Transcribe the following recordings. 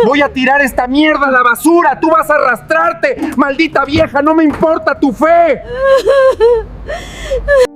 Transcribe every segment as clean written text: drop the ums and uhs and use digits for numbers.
Voy a tirar esta mierda a la basura. Tú vas a arrastrarte. Maldita vieja, no me importa tu fe.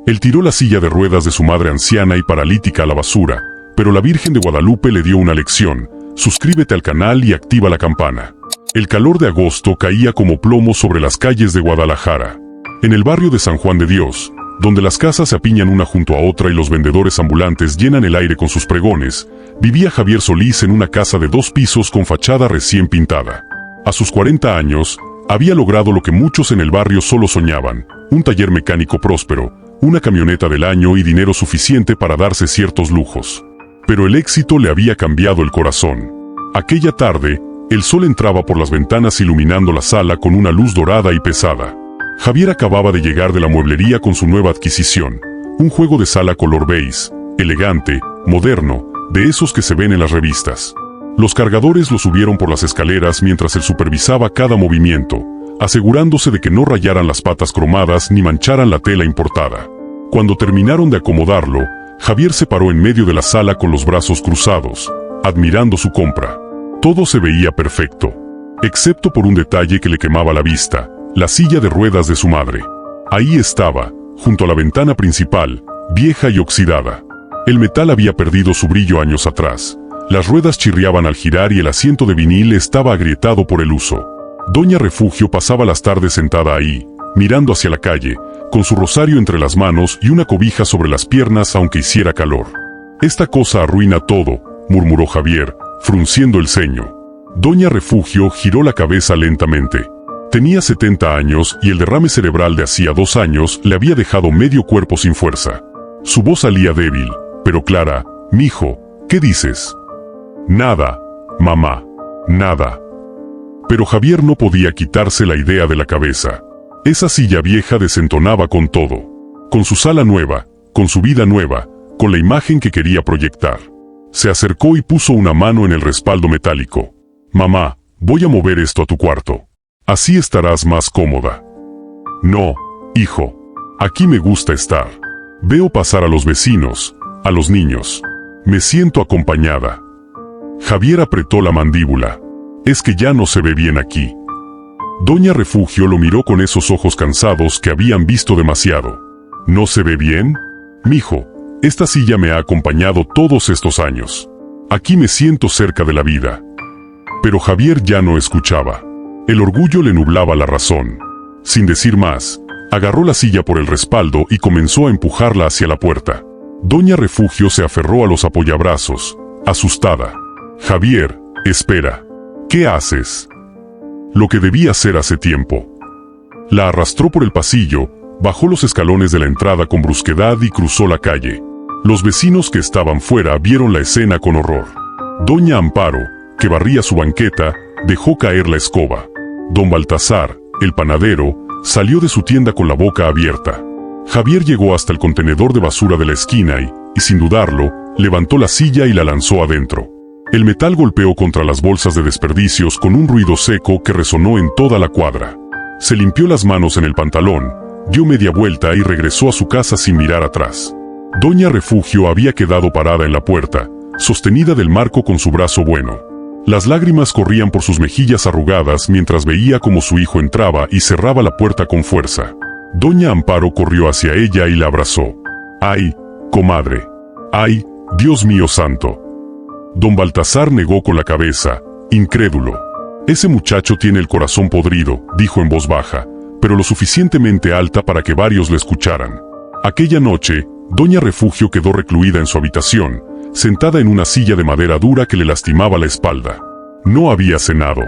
Él tiró la silla de ruedas de su madre anciana y paralítica a la basura, pero la Virgen de Guadalupe le dio una lección. Suscríbete al canal y activa la campana. El calor de agosto caía como plomo sobre las calles de Guadalajara. En el barrio de San Juan de Dios, donde las casas se apiñan una junto a otra y los vendedores ambulantes llenan el aire con sus pregones, vivía Javier Solís en una casa de 2 pisos con fachada recién pintada. A sus 40 años, había logrado lo que muchos en el barrio solo soñaban: un taller mecánico próspero, una camioneta del año y dinero suficiente para darse ciertos lujos. Pero el éxito le había cambiado el corazón. Aquella tarde, el sol entraba por las ventanas iluminando la sala con una luz dorada y pesada. Javier acababa de llegar de la mueblería con su nueva adquisición, un juego de sala color beige, elegante, moderno, de esos que se ven en las revistas. Los cargadores lo subieron por las escaleras mientras él supervisaba cada movimiento, asegurándose de que no rayaran las patas cromadas ni mancharan la tela importada. Cuando terminaron de acomodarlo, Javier se paró en medio de la sala con los brazos cruzados, admirando su compra. Todo se veía perfecto, excepto por un detalle que le quemaba la vista: la silla de ruedas de su madre. Ahí estaba, junto a la ventana principal, vieja y oxidada. El metal había perdido su brillo años atrás. Las ruedas chirriaban al girar y el asiento de vinil estaba agrietado por el uso. Doña Refugio pasaba las tardes sentada ahí, mirando hacia la calle, con su rosario entre las manos y una cobija sobre las piernas aunque hiciera calor. «Esta cosa arruina todo», murmuró Javier, frunciendo el ceño. Doña Refugio giró la cabeza lentamente. Tenía 70 años y el derrame cerebral de hacía 2 años le había dejado medio cuerpo sin fuerza. Su voz salía débil, pero clara. «Mijo, ¿qué dices?» «Nada, mamá, nada». Pero Javier no podía quitarse la idea de la cabeza. Esa silla vieja desentonaba con todo. Con su sala nueva, con su vida nueva, con la imagen que quería proyectar. Se acercó y puso una mano en el respaldo metálico. «Mamá, voy a mover esto a tu cuarto. Así estarás más cómoda». «No, hijo. Aquí me gusta estar. Veo pasar a los vecinos, a los niños. Me siento acompañada». Javier apretó la mandíbula. «Es que ya no se ve bien aquí». Doña Refugio lo miró con esos ojos cansados que habían visto demasiado. «¿No se ve bien? Mijo, esta silla me ha acompañado todos estos años. Aquí me siento cerca de la vida». Pero Javier ya no escuchaba. El orgullo le nublaba la razón. Sin decir más, agarró la silla por el respaldo y comenzó a empujarla hacia la puerta. Doña Refugio se aferró a los apoyabrazos, asustada. «Javier, espera. ¿Qué haces?» Lo que debía hacer hace tiempo. La arrastró por el pasillo, bajó los escalones de la entrada con brusquedad y cruzó la calle. Los vecinos que estaban fuera vieron la escena con horror. Doña Amparo, que barría su banqueta, dejó caer la escoba. Don Baltasar, el panadero, salió de su tienda con la boca abierta. Javier llegó hasta el contenedor de basura de la esquina y, sin dudarlo, levantó la silla y la lanzó adentro. El metal golpeó contra las bolsas de desperdicios con un ruido seco que resonó en toda la cuadra. Se limpió las manos en el pantalón, dio media vuelta y regresó a su casa sin mirar atrás. Doña Refugio había quedado parada en la puerta, sostenida del marco con su brazo bueno. Las lágrimas corrían por sus mejillas arrugadas mientras veía cómo su hijo entraba y cerraba la puerta con fuerza. Doña Amparo corrió hacia ella y la abrazó. «¡Ay, comadre! ¡Ay, Dios mío santo!». Don Baltasar negó con la cabeza, incrédulo. «Ese muchacho tiene el corazón podrido», dijo en voz baja, pero lo suficientemente alta para que varios le escucharan. Aquella noche, Doña Refugio quedó recluida en su habitación, sentada en una silla de madera dura que le lastimaba la espalda. No había cenado.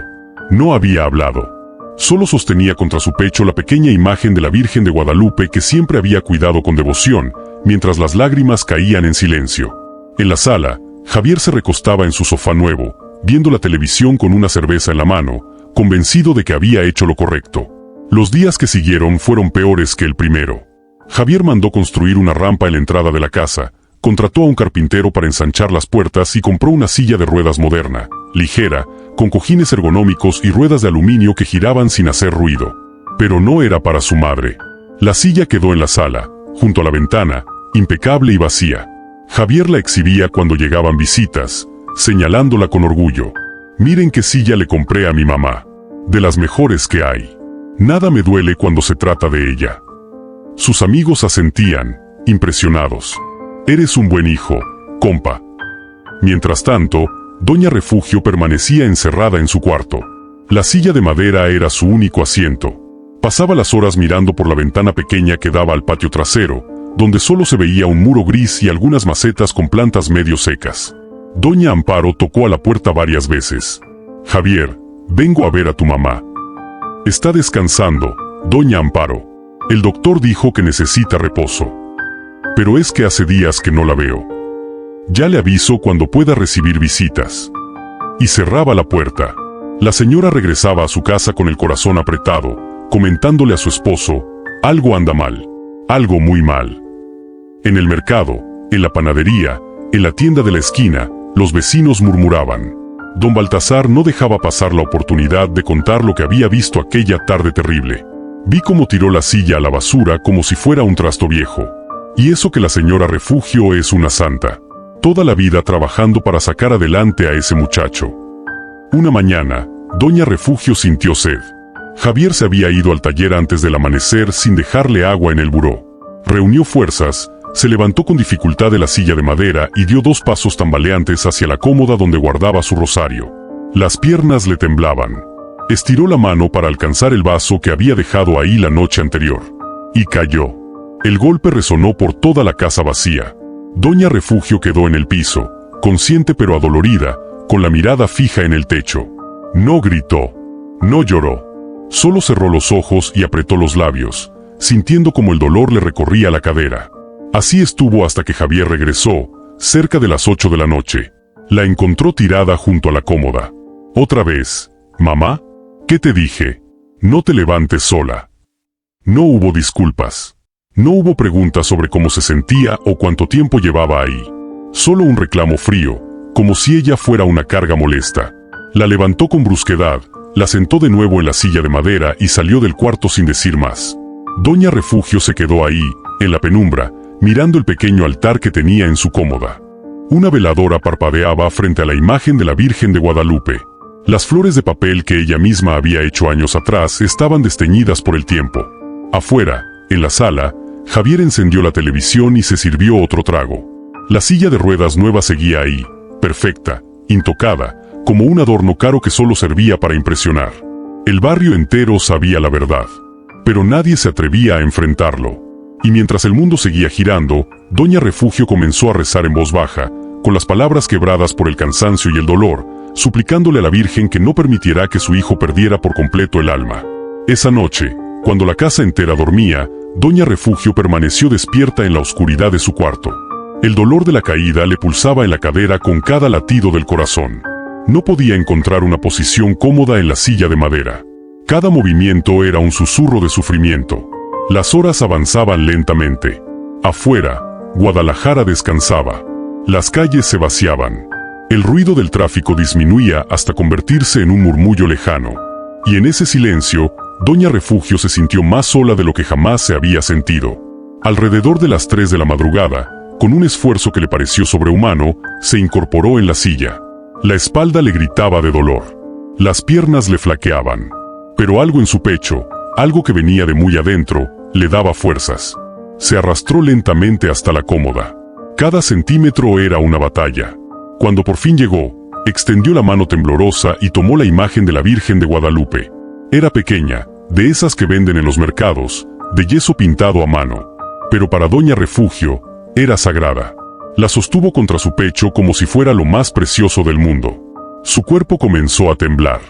No había hablado. Solo sostenía contra su pecho la pequeña imagen de la Virgen de Guadalupe que siempre había cuidado con devoción, mientras las lágrimas caían en silencio. En la sala, Javier se recostaba en su sofá nuevo, viendo la televisión con una cerveza en la mano, convencido de que había hecho lo correcto. Los días que siguieron fueron peores que el primero. Javier mandó construir una rampa en la entrada de la casa, contrató a un carpintero para ensanchar las puertas y compró una silla de ruedas moderna, ligera, con cojines ergonómicos y ruedas de aluminio que giraban sin hacer ruido. Pero no era para su madre. La silla quedó en la sala, junto a la ventana, impecable y vacía. Javier la exhibía cuando llegaban visitas, señalándola con orgullo. Miren qué silla le compré a mi mamá. De las mejores que hay. Nada me duele cuando se trata de ella. Sus amigos asentían, impresionados. Eres un buen hijo, compa. Mientras tanto, Doña Refugio permanecía encerrada en su cuarto. La silla de madera era su único asiento. Pasaba las horas mirando por la ventana pequeña que daba al patio trasero, donde solo se veía un muro gris y algunas macetas con plantas medio secas. Doña Amparo tocó a la puerta varias veces. Javier, vengo a ver a tu mamá. Está descansando, Doña Amparo. El doctor dijo que necesita reposo. Pero es que hace días que no la veo. Ya le aviso cuando pueda recibir visitas. Y cerraba la puerta. La señora regresaba a su casa con el corazón apretado, comentándole a su esposo, algo anda mal, algo muy mal. En el mercado, en la panadería, en la tienda de la esquina, los vecinos murmuraban. Don Baltasar no dejaba pasar la oportunidad de contar lo que había visto aquella tarde terrible. Vi cómo tiró la silla a la basura como si fuera un trasto viejo. Y eso que la señora Refugio es una santa. Toda la vida trabajando para sacar adelante a ese muchacho. Una mañana, Doña Refugio sintió sed. Javier se había ido al taller antes del amanecer sin dejarle agua en el buró. Reunió fuerzas, se levantó con dificultad de la silla de madera y dio 2 pasos tambaleantes hacia la cómoda donde guardaba su rosario. Las piernas le temblaban. Estiró la mano para alcanzar el vaso que había dejado ahí la noche anterior. Y cayó. El golpe resonó por toda la casa vacía. Doña Refugio quedó en el piso, consciente pero adolorida, con la mirada fija en el techo. No gritó. No lloró. Solo cerró los ojos y apretó los labios, sintiendo como el dolor le recorría la cadera. Así estuvo hasta que Javier regresó, cerca de las 8 de la noche. La encontró tirada junto a la cómoda. Otra vez, «Mamá, ¿qué te dije? No te levantes sola». No hubo disculpas. No hubo preguntas sobre cómo se sentía o cuánto tiempo llevaba ahí. Solo un reclamo frío, como si ella fuera una carga molesta. La levantó con brusquedad, la sentó de nuevo en la silla de madera y salió del cuarto sin decir más. Doña Refugio se quedó ahí, en la penumbra, mirando el pequeño altar que tenía en su cómoda. Una veladora parpadeaba frente a la imagen de la Virgen de Guadalupe. Las flores de papel que ella misma había hecho años atrás estaban desteñidas por el tiempo. Afuera, en la sala, Javier encendió la televisión y se sirvió otro trago. La silla de ruedas nueva seguía ahí, perfecta, intocada, como un adorno caro que solo servía para impresionar. El barrio entero sabía la verdad, pero nadie se atrevía a enfrentarlo. Y mientras el mundo seguía girando, Doña Refugio comenzó a rezar en voz baja, con las palabras quebradas por el cansancio y el dolor, suplicándole a la Virgen que no permitiera que su hijo perdiera por completo el alma. Esa noche, cuando la casa entera dormía, Doña Refugio permaneció despierta en la oscuridad de su cuarto. El dolor de la caída le pulsaba en la cadera con cada latido del corazón. No podía encontrar una posición cómoda en la silla de madera. Cada movimiento era un susurro de sufrimiento. Las horas avanzaban lentamente. Afuera, Guadalajara descansaba. Las calles se vaciaban. El ruido del tráfico disminuía hasta convertirse en un murmullo lejano. Y en ese silencio, Doña Refugio se sintió más sola de lo que jamás se había sentido. Alrededor de las 3 de la madrugada, con un esfuerzo que le pareció sobrehumano, se incorporó en la silla. La espalda le gritaba de dolor. Las piernas le flaqueaban. Pero algo en su pecho, algo que venía de muy adentro, le daba fuerzas. Se arrastró lentamente hasta la cómoda. Cada centímetro era una batalla. Cuando por fin llegó, extendió la mano temblorosa y tomó la imagen de la Virgen de Guadalupe. Era pequeña, de esas que venden en los mercados, de yeso pintado a mano. Pero para Doña Refugio, era sagrada. La sostuvo contra su pecho como si fuera lo más precioso del mundo. Su cuerpo comenzó a temblar.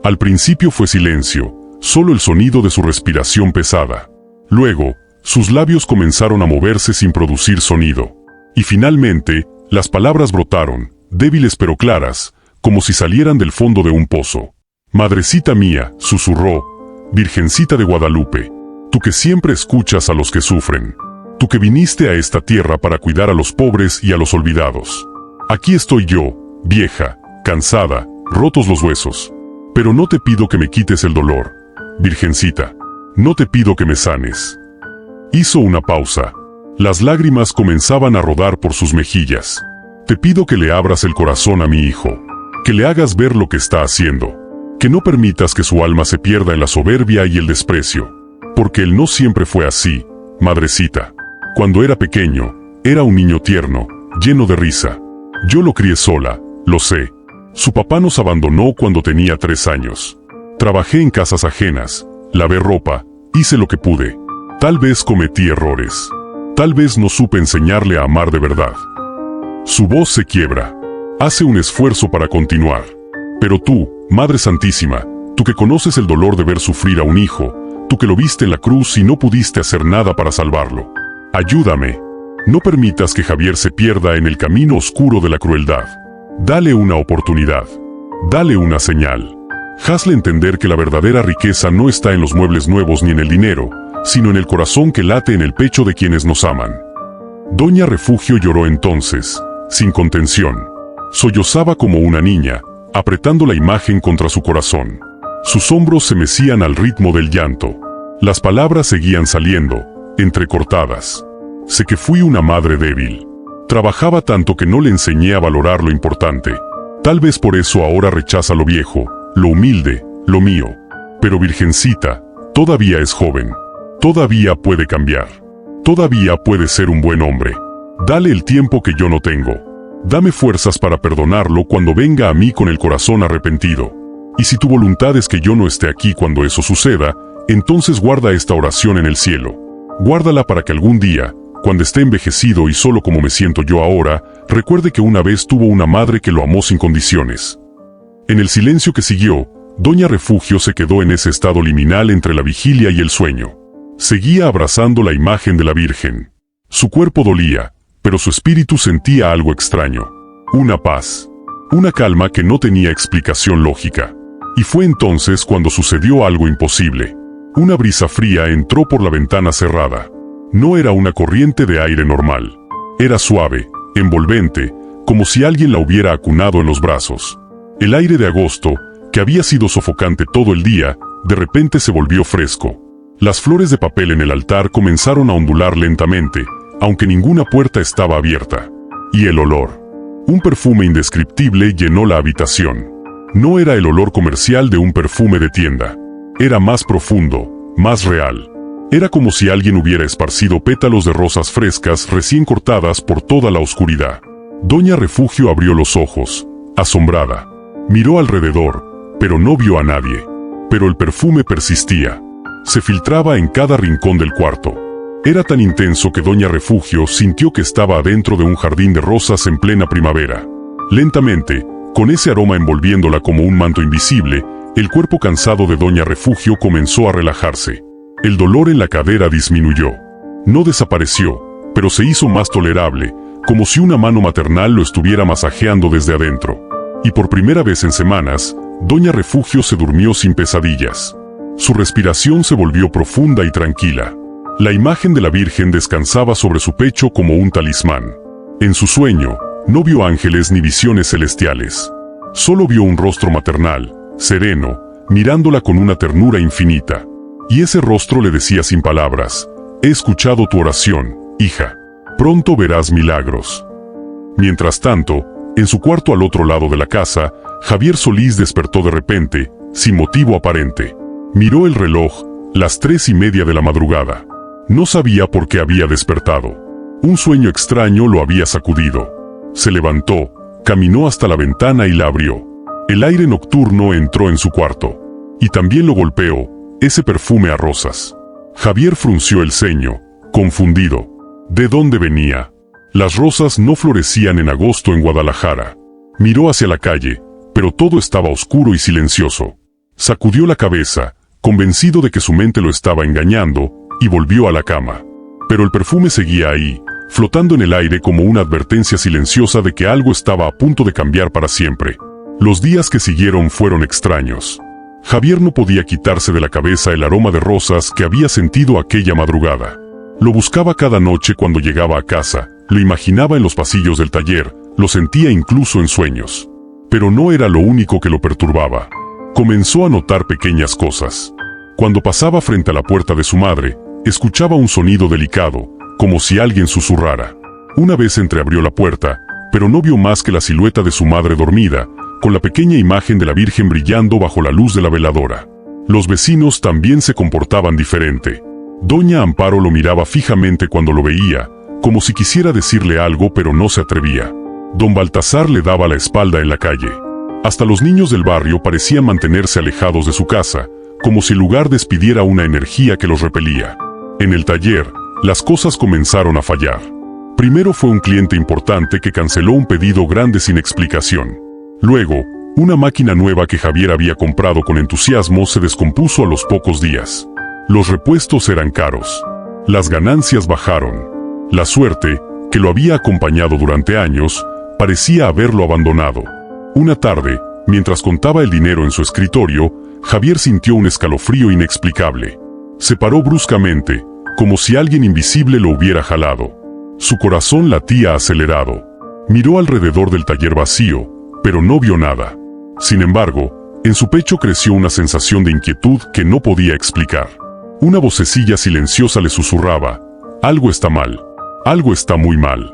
Al principio fue silencio, solo el sonido de su respiración pesada. Luego, sus labios comenzaron a moverse sin producir sonido. Y finalmente, las palabras brotaron, débiles pero claras, como si salieran del fondo de un pozo. «Madrecita mía», susurró, «Virgencita de Guadalupe, tú que siempre escuchas a los que sufren. Tú que viniste a esta tierra para cuidar a los pobres y a los olvidados. Aquí estoy yo, vieja, cansada, rotos los huesos. Pero no te pido que me quites el dolor, Virgencita. No te pido que me sanes». Hizo una pausa. Las lágrimas comenzaban a rodar por sus mejillas. «Te pido que le abras el corazón a mi hijo. que le hagas ver lo que está haciendo, que no permitas que su alma se pierda en la soberbia y el desprecio, porque él no siempre fue así, madrecita. Cuando era pequeño, era un niño tierno, lleno de risa. Yo lo crié sola, lo sé. Su papá nos abandonó cuando tenía 3 años. Trabajé en casas ajenas, lavé ropa, hice lo que pude. Tal vez cometí errores. Tal vez no supe enseñarle a amar de verdad. Su voz se quiebra. Hace un esfuerzo para continuar. Pero tú, Madre Santísima, tú que conoces el dolor de ver sufrir a un hijo, tú que lo viste en la cruz y no pudiste hacer nada para salvarlo. Ayúdame. No permitas que Javier se pierda en el camino oscuro de la crueldad. Dale una oportunidad. Dale una señal. Hazle entender que la verdadera riqueza no está en los muebles nuevos ni en el dinero, sino en el corazón que late en el pecho de quienes nos aman. Doña Refugio lloró entonces, sin contención. Sollozaba como una niña, apretando la imagen contra su corazón. Sus hombros se mecían al ritmo del llanto. Las palabras seguían saliendo, entrecortadas. Sé que fui una madre débil. Trabajaba tanto que no le enseñé a valorar lo importante. Tal vez por eso ahora rechaza lo viejo, lo humilde, lo mío. Pero Virgencita, todavía es joven. Todavía puede cambiar. Todavía puede ser un buen hombre. Dale el tiempo que yo no tengo. Dame fuerzas para perdonarlo cuando venga a mí con el corazón arrepentido. Y si tu voluntad es que yo no esté aquí cuando eso suceda, entonces guarda esta oración en el cielo. Guárdala para que algún día, cuando esté envejecido y solo como me siento yo ahora, recuerde que una vez tuvo una madre que lo amó sin condiciones. En el silencio que siguió, Doña Refugio se quedó en ese estado liminal entre la vigilia y el sueño. Seguía abrazando la imagen de la Virgen. Su cuerpo dolía, pero su espíritu sentía algo extraño. Una paz. Una calma que no tenía explicación lógica. Y fue entonces cuando sucedió algo imposible. Una brisa fría entró por la ventana cerrada. No era una corriente de aire normal. Era suave, envolvente, como si alguien la hubiera acunado en los brazos. El aire de agosto, que había sido sofocante todo el día, de repente se volvió fresco. Las flores de papel en el altar comenzaron a ondular lentamente, aunque ninguna puerta estaba abierta. Y el olor. Un perfume indescriptible llenó la habitación. No era el olor comercial de un perfume de tienda. Era más profundo, más real. Era como si alguien hubiera esparcido pétalos de rosas frescas recién cortadas por toda la oscuridad. Doña Refugio abrió los ojos, asombrada. Miró alrededor, pero no vio a nadie. Pero el perfume persistía. Se filtraba en cada rincón del cuarto. Era tan intenso que Doña Refugio sintió que estaba adentro de un jardín de rosas en plena primavera. Lentamente, con ese aroma envolviéndola como un manto invisible, el cuerpo cansado de Doña Refugio comenzó a relajarse. El dolor en la cadera disminuyó. No desapareció, pero se hizo más tolerable, como si una mano maternal lo estuviera masajeando desde adentro. Y por primera vez en semanas, Doña Refugio se durmió sin pesadillas. Su respiración se volvió profunda y tranquila. La imagen de la Virgen descansaba sobre su pecho como un talismán. En su sueño, no vio ángeles ni visiones celestiales. Solo vio un rostro maternal, sereno, mirándola con una ternura infinita. Y ese rostro le decía sin palabras: «He escuchado tu oración, hija. Pronto verás milagros». Mientras tanto, en su cuarto al otro lado de la casa, Javier Solís despertó de repente, sin motivo aparente. Miró el reloj, las 3:30 de la madrugada. No sabía por qué había despertado. Un sueño extraño lo había sacudido. Se levantó, caminó hasta la ventana y la abrió. El aire nocturno entró en su cuarto. Y también lo golpeó, ese perfume a rosas. Javier frunció el ceño, confundido. ¿De dónde venía? Las rosas no florecían en agosto en Guadalajara. Miró hacia la calle, pero todo estaba oscuro y silencioso. Sacudió la cabeza, convencido de que su mente lo estaba engañando, y volvió a la cama. Pero el perfume seguía ahí, flotando en el aire como una advertencia silenciosa de que algo estaba a punto de cambiar para siempre. Los días que siguieron fueron extraños. Javier no podía quitarse de la cabeza el aroma de rosas que había sentido aquella madrugada. Lo buscaba cada noche cuando llegaba a casa, lo imaginaba en los pasillos del taller, lo sentía incluso en sueños. Pero no era lo único que lo perturbaba. Comenzó a notar pequeñas cosas. Cuando pasaba frente a la puerta de su madre, escuchaba un sonido delicado, como si alguien susurrara. Una vez entreabrió la puerta, pero no vio más que la silueta de su madre dormida, con la pequeña imagen de la Virgen brillando bajo la luz de la veladora. Los vecinos también se comportaban diferente. Doña Amparo lo miraba fijamente cuando lo veía, como si quisiera decirle algo pero no se atrevía. Don Baltasar le daba la espalda en la calle. Hasta los niños del barrio parecían mantenerse alejados de su casa, como si el lugar despidiera una energía que los repelía. En el taller, las cosas comenzaron a fallar. Primero fue un cliente importante que canceló un pedido grande sin explicación. Luego, una máquina nueva que Javier había comprado con entusiasmo se descompuso a los pocos días. Los repuestos eran caros. Las ganancias bajaron. La suerte, que lo había acompañado durante años, parecía haberlo abandonado. Una tarde, mientras contaba el dinero en su escritorio, Javier sintió un escalofrío inexplicable. Se paró bruscamente, como si alguien invisible lo hubiera jalado. Su corazón latía acelerado. Miró alrededor del taller vacío, pero no vio nada. Sin embargo, en su pecho creció una sensación de inquietud que no podía explicar. Una vocecilla silenciosa le susurraba: «Algo está mal. Algo está muy mal».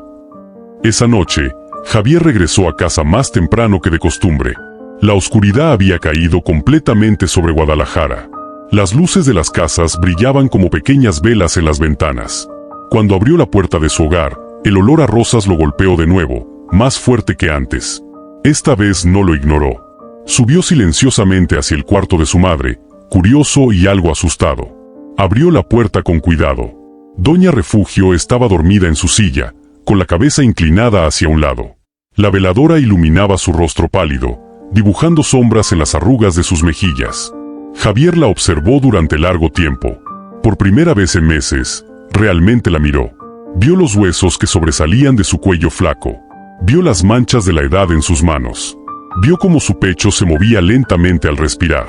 Esa noche, Javier regresó a casa más temprano que de costumbre. La oscuridad había caído completamente sobre Guadalajara. Las luces de las casas brillaban como pequeñas velas en las ventanas. Cuando abrió la puerta de su hogar, el olor a rosas lo golpeó de nuevo, más fuerte que antes. Esta vez no lo ignoró. Subió silenciosamente hacia el cuarto de su madre, curioso y algo asustado. Abrió la puerta con cuidado. Doña Refugio estaba dormida en su silla, con la cabeza inclinada hacia un lado. La veladora iluminaba su rostro pálido, dibujando sombras en las arrugas de sus mejillas. Javier la observó durante largo tiempo. Por primera vez en meses, realmente la miró. Vio los huesos que sobresalían de su cuello flaco. Vio las manchas de la edad en sus manos. Vio cómo su pecho se movía lentamente al respirar.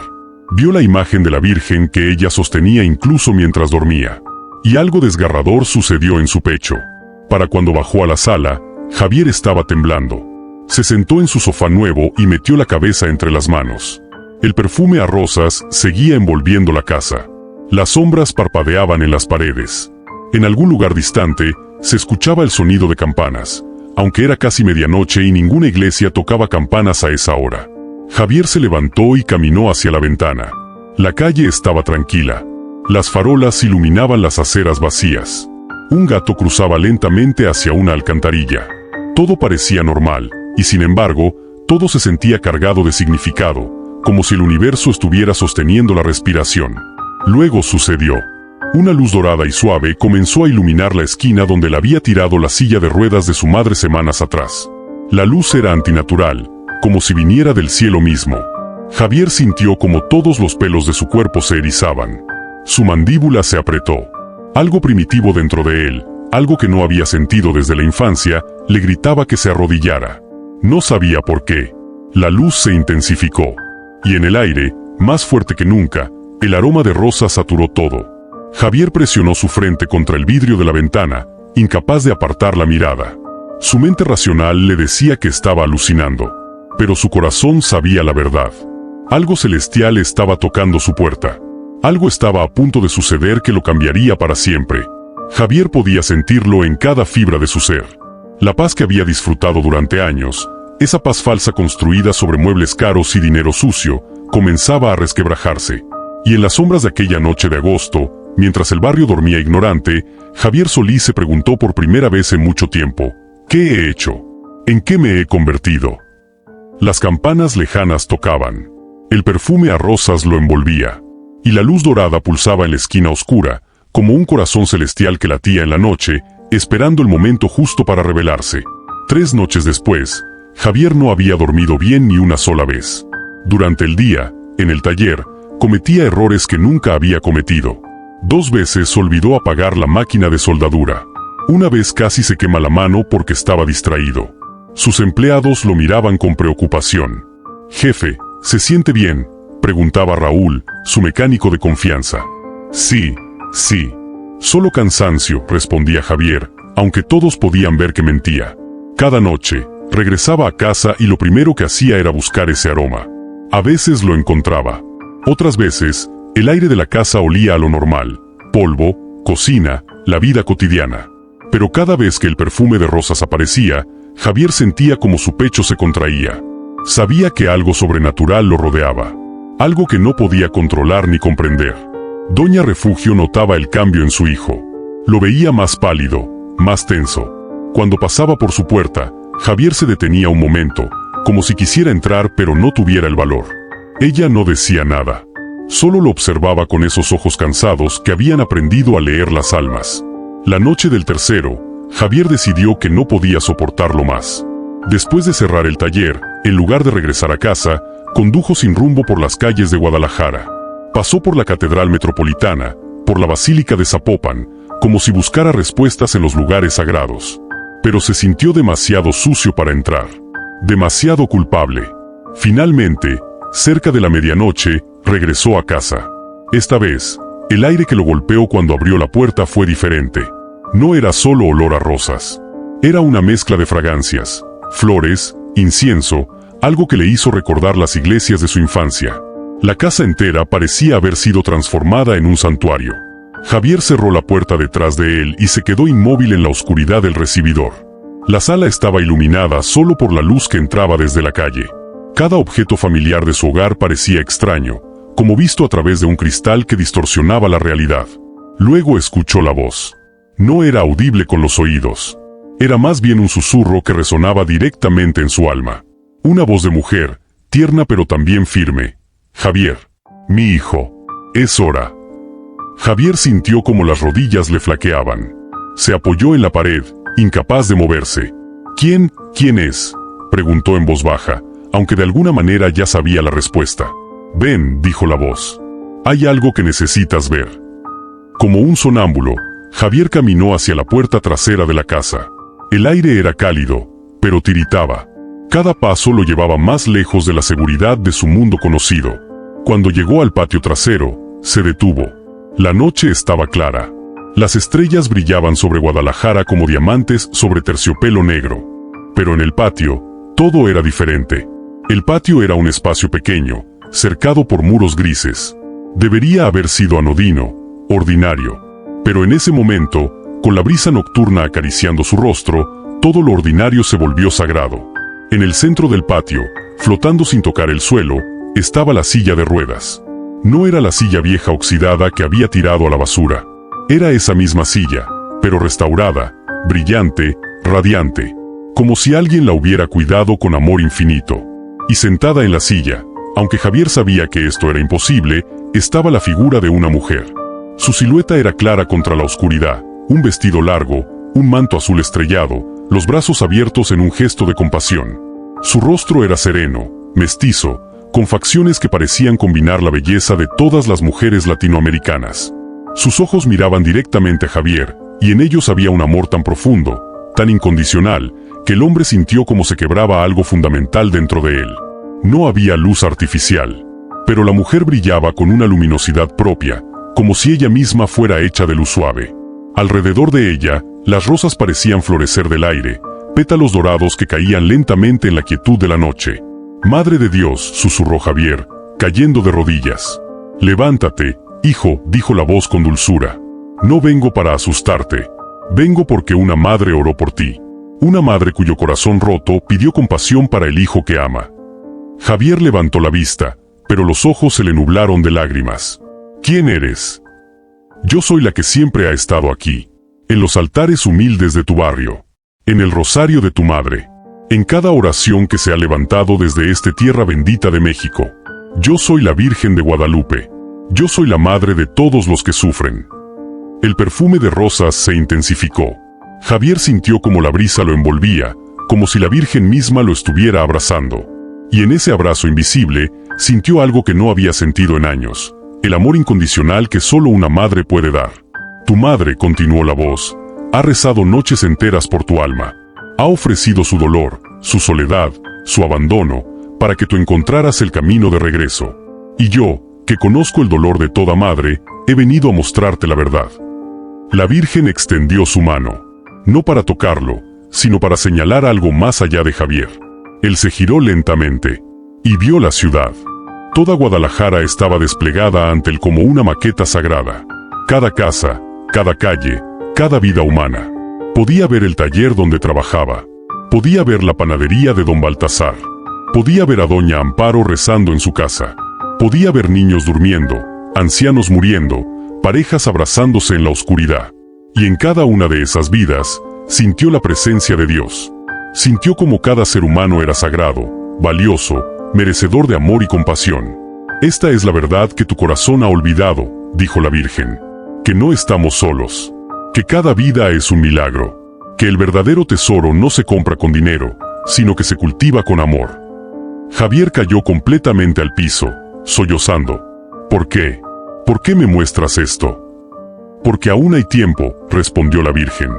Vio la imagen de la Virgen que ella sostenía incluso mientras dormía. Y algo desgarrador sucedió en su pecho. Para cuando bajó a la sala, Javier estaba temblando. Se sentó en su sofá nuevo y metió la cabeza entre las manos. El perfume a rosas seguía envolviendo la casa. Las sombras parpadeaban en las paredes. En algún lugar distante, se escuchaba el sonido de campanas, aunque era casi medianoche y ninguna iglesia tocaba campanas a esa hora. Javier se levantó y caminó hacia la ventana. La calle estaba tranquila. Las farolas iluminaban las aceras vacías. Un gato cruzaba lentamente hacia una alcantarilla. Todo parecía normal, y sin embargo, todo se sentía cargado de significado, como si el universo estuviera sosteniendo la respiración. Luego sucedió. Una luz dorada y suave comenzó a iluminar la esquina donde la había tirado la silla de ruedas de su madre semanas atrás. La luz era antinatural, como si viniera del cielo mismo. Javier sintió como todos los pelos de su cuerpo se erizaban. Su mandíbula se apretó. Algo primitivo dentro de él, algo que no había sentido desde la infancia, le gritaba que se arrodillara. No sabía por qué. La luz se intensificó. Y en el aire, más fuerte que nunca, el aroma de rosas saturó todo. Javier presionó su frente contra el vidrio de la ventana, incapaz de apartar la mirada. Su mente racional le decía que estaba alucinando, pero su corazón sabía la verdad. Algo celestial estaba tocando su puerta. Algo estaba a punto de suceder que lo cambiaría para siempre. Javier podía sentirlo en cada fibra de su ser. La paz que había disfrutado durante años, esa paz falsa construida sobre muebles caros y dinero sucio, comenzaba a resquebrajarse. Y en las sombras de aquella noche de agosto, mientras el barrio dormía ignorante, Javier Solís se preguntó por primera vez en mucho tiempo: ¿qué he hecho? ¿En qué me he convertido? Las campanas lejanas tocaban. El perfume a rosas lo envolvía. Y la luz dorada pulsaba en la esquina oscura, como un corazón celestial que latía en la noche, esperando el momento justo para revelarse. 3 noches después, Javier no había dormido bien ni una sola vez. Durante el día, en el taller, cometía errores que nunca había cometido. 2 veces olvidó apagar la máquina de soldadura. Una vez casi se quema la mano porque estaba distraído. Sus empleados lo miraban con preocupación. «Jefe, ¿se siente bien?», preguntaba Raúl, su mecánico de confianza. «Sí, sí. Solo cansancio», respondía Javier, aunque todos podían ver que mentía. Cada noche, regresaba a casa y lo primero que hacía era buscar ese aroma. A veces lo encontraba. Otras veces, el aire de la casa olía a lo normal: polvo, cocina, la vida cotidiana. Pero cada vez que el perfume de rosas aparecía, Javier sentía como su pecho se contraía. Sabía que algo sobrenatural lo rodeaba, algo que no podía controlar ni comprender. Doña Refugio notaba el cambio en su hijo. Lo veía más pálido, más tenso. Cuando pasaba por su puerta, Javier se detenía un momento, como si quisiera entrar pero no tuviera el valor. Ella no decía nada. Solo lo observaba con esos ojos cansados que habían aprendido a leer las almas. La noche del tercero, Javier decidió que no podía soportarlo más. Después de cerrar el taller, en lugar de regresar a casa, condujo sin rumbo por las calles de Guadalajara. Pasó por la Catedral Metropolitana, por la Basílica de Zapopan, como si buscara respuestas en los lugares sagrados. Pero se sintió demasiado sucio para entrar. Demasiado culpable. Finalmente, cerca de la medianoche, regresó a casa. Esta vez, el aire que lo golpeó cuando abrió la puerta fue diferente. No era solo olor a rosas. Era una mezcla de fragancias, flores, incienso, algo que le hizo recordar las iglesias de su infancia. La casa entera parecía haber sido transformada en un santuario. Javier cerró la puerta detrás de él y se quedó inmóvil en la oscuridad del recibidor. La sala estaba iluminada solo por la luz que entraba desde la calle. Cada objeto familiar de su hogar parecía extraño, como visto a través de un cristal que distorsionaba la realidad. Luego escuchó la voz. No era audible con los oídos. Era más bien un susurro que resonaba directamente en su alma. Una voz de mujer, tierna pero también firme. Javier, mi hijo, es hora. Javier sintió como las rodillas le flaqueaban. Se apoyó en la pared, incapaz de moverse. ¿Quién es?, preguntó en voz baja, aunque de alguna manera ya sabía la respuesta. Ven, dijo la voz. Hay algo que necesitas ver. Como un sonámbulo, Javier caminó hacia la puerta trasera de la casa. El aire era cálido, pero tiritaba. Cada paso lo llevaba más lejos de la seguridad de su mundo conocido. Cuando llegó al patio trasero, se detuvo. La noche estaba clara. Las estrellas brillaban sobre Guadalajara como diamantes sobre terciopelo negro. Pero en el patio, todo era diferente. El patio era un espacio pequeño, cercado por muros grises. Debería haber sido anodino, ordinario. Pero en ese momento, con la brisa nocturna acariciando su rostro, todo lo ordinario se volvió sagrado. En el centro del patio, flotando sin tocar el suelo, estaba la silla de ruedas. No era la silla vieja oxidada que había tirado a la basura. Era esa misma silla, pero restaurada, brillante, radiante, como si alguien la hubiera cuidado con amor infinito. Y sentada en la silla, aunque Javier sabía que esto era imposible, estaba la figura de una mujer. Su silueta era clara contra la oscuridad, un vestido largo, un manto azul estrellado, los brazos abiertos en un gesto de compasión. Su rostro era sereno, mestizo, con facciones que parecían combinar la belleza de todas las mujeres latinoamericanas. Sus ojos miraban directamente a Javier, y en ellos había un amor tan profundo, tan incondicional, que el hombre sintió como se quebraba algo fundamental dentro de él. No había luz artificial, pero la mujer brillaba con una luminosidad propia, como si ella misma fuera hecha de luz suave. Alrededor de ella, las rosas parecían florecer del aire, pétalos dorados que caían lentamente en la quietud de la noche. «Madre de Dios», susurró Javier, cayendo de rodillas. «Levántate, hijo», dijo la voz con dulzura. «No vengo para asustarte. Vengo porque una madre oró por ti. Una madre cuyo corazón roto pidió compasión para el hijo que ama». Javier levantó la vista, pero los ojos se le nublaron de lágrimas. «¿Quién eres?». «Yo soy la que siempre ha estado aquí, en los altares humildes de tu barrio, en el rosario de tu madre, en cada oración que se ha levantado desde esta tierra bendita de México. Yo soy la Virgen de Guadalupe. Yo soy la madre de todos los que sufren». El perfume de rosas se intensificó. Javier sintió como la brisa lo envolvía, como si la Virgen misma lo estuviera abrazando. Y en ese abrazo invisible, sintió algo que no había sentido en años, el amor incondicional que solo una madre puede dar. «Tu madre», continuó la voz, «ha rezado noches enteras por tu alma. Ha ofrecido su dolor, su soledad, su abandono, para que tú encontraras el camino de regreso. Y yo, que conozco el dolor de toda madre, he venido a mostrarte la verdad». La Virgen extendió su mano, no para tocarlo, sino para señalar algo más allá de Javier. Él se giró lentamente, y vio la ciudad. Toda Guadalajara estaba desplegada ante él como una maqueta sagrada. Cada casa, cada calle, cada vida humana. Podía ver el taller donde trabajaba. Podía ver la panadería de don Baltasar. Podía ver a doña Amparo rezando en su casa. Podía ver niños durmiendo, ancianos muriendo, parejas abrazándose en la oscuridad. Y en cada una de esas vidas, sintió la presencia de Dios. Sintió como cada ser humano era sagrado, valioso, merecedor de amor y compasión. Esta es la verdad que tu corazón ha olvidado, dijo la Virgen. Que no estamos solos. Que cada vida es un milagro. Que el verdadero tesoro no se compra con dinero, sino que se cultiva con amor. Javier cayó completamente al piso, sollozando. ¿Por qué? ¿Por qué me muestras esto? Porque aún hay tiempo, respondió la Virgen.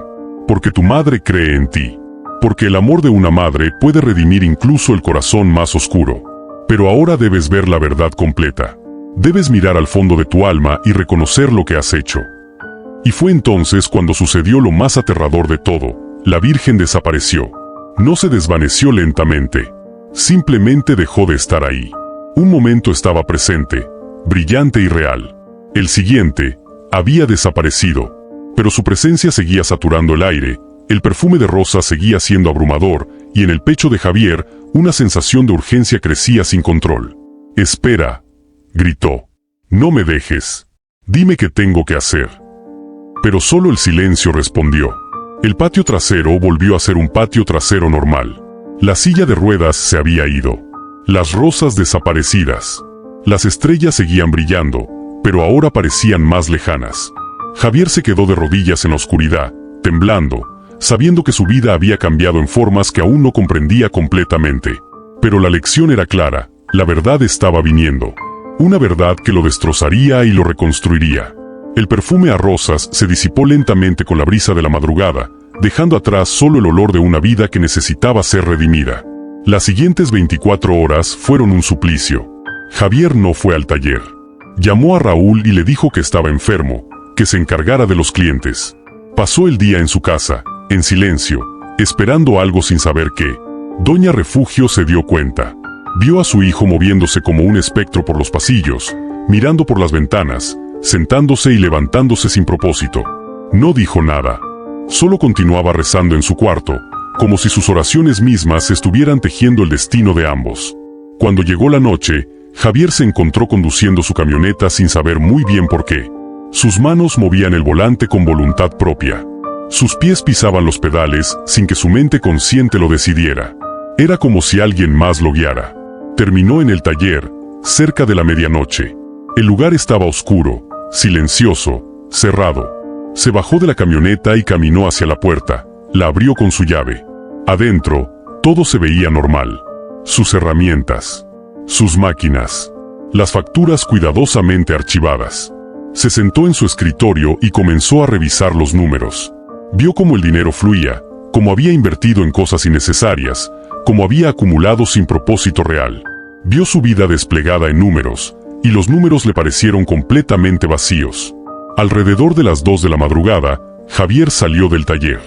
Porque tu madre cree en ti. Porque el amor de una madre puede redimir incluso el corazón más oscuro. Pero ahora debes ver la verdad completa. Debes mirar al fondo de tu alma y reconocer lo que has hecho. Y fue entonces cuando sucedió lo más aterrador de todo. La Virgen desapareció. No se desvaneció lentamente. Simplemente dejó de estar ahí. Un momento estaba presente, brillante y real. El siguiente, había desaparecido. Pero su presencia seguía saturando el aire, el perfume de rosa seguía siendo abrumador, y en el pecho de Javier, una sensación de urgencia crecía sin control. «Espera», gritó. «No me dejes. Dime qué tengo que hacer». Pero solo el silencio respondió. El patio trasero volvió a ser un patio trasero normal. La silla de ruedas se había ido. Las rosas desaparecidas. Las estrellas seguían brillando, pero ahora parecían más lejanas. Javier se quedó de rodillas en la oscuridad, temblando, sabiendo que su vida había cambiado en formas que aún no comprendía completamente. Pero la lección era clara, la verdad estaba viniendo. Una verdad que lo destrozaría y lo reconstruiría. El perfume a rosas se disipó lentamente con la brisa de la madrugada, dejando atrás solo el olor de una vida que necesitaba ser redimida. Las siguientes 24 horas fueron un suplicio. Javier no fue al taller. Llamó a Raúl y le dijo que estaba enfermo, que se encargara de los clientes. Pasó el día en su casa, en silencio, esperando algo sin saber qué. Doña Refugio se dio cuenta. Vio a su hijo moviéndose como un espectro por los pasillos, mirando por las ventanas, sentándose y levantándose sin propósito. No dijo nada. Solo continuaba rezando en su cuarto, como si sus oraciones mismas estuvieran tejiendo el destino de ambos. Cuando llegó la noche, Javier se encontró conduciendo su camioneta sin saber muy bien por qué. Sus manos movían el volante con voluntad propia. Sus pies pisaban los pedales sin que su mente consciente lo decidiera. Era como si alguien más lo guiara. Terminó en el taller, cerca de la medianoche. El lugar estaba oscuro, silencioso, cerrado. Se bajó de la camioneta y caminó hacia la puerta. La abrió con su llave. Adentro, todo se veía normal. Sus herramientas, sus máquinas, las facturas cuidadosamente archivadas. Se sentó en su escritorio y comenzó a revisar los números. Vio cómo el dinero fluía, cómo había invertido en cosas innecesarias, cómo había acumulado sin propósito real. Vio su vida desplegada en números, y los números le parecieron completamente vacíos. Alrededor de las 2 de la madrugada, Javier salió del taller.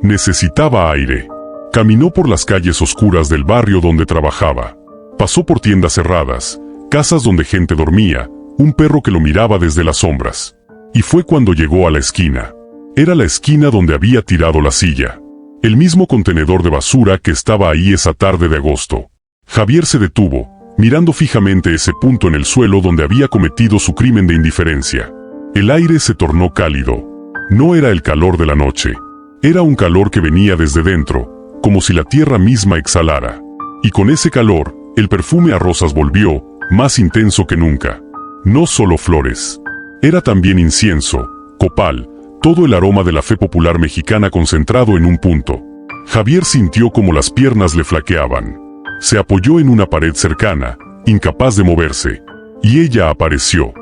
Necesitaba aire. Caminó por las calles oscuras del barrio donde trabajaba. Pasó por tiendas cerradas, casas donde gente dormía, un perro que lo miraba desde las sombras. Y fue cuando llegó a la esquina. Era la esquina donde había tirado la silla. El mismo contenedor de basura que estaba ahí esa tarde de agosto. Javier se detuvo, mirando fijamente ese punto en el suelo donde había cometido su crimen de indiferencia. El aire se tornó cálido. No era el calor de la noche. Era un calor que venía desde dentro, como si la tierra misma exhalara. Y con ese calor, el perfume a rosas volvió, más intenso que nunca. No solo flores. Era también incienso, copal, todo el aroma de la fe popular mexicana concentrado en un punto. Javier sintió como las piernas le flaqueaban. Se apoyó en una pared cercana, incapaz de moverse, y ella apareció.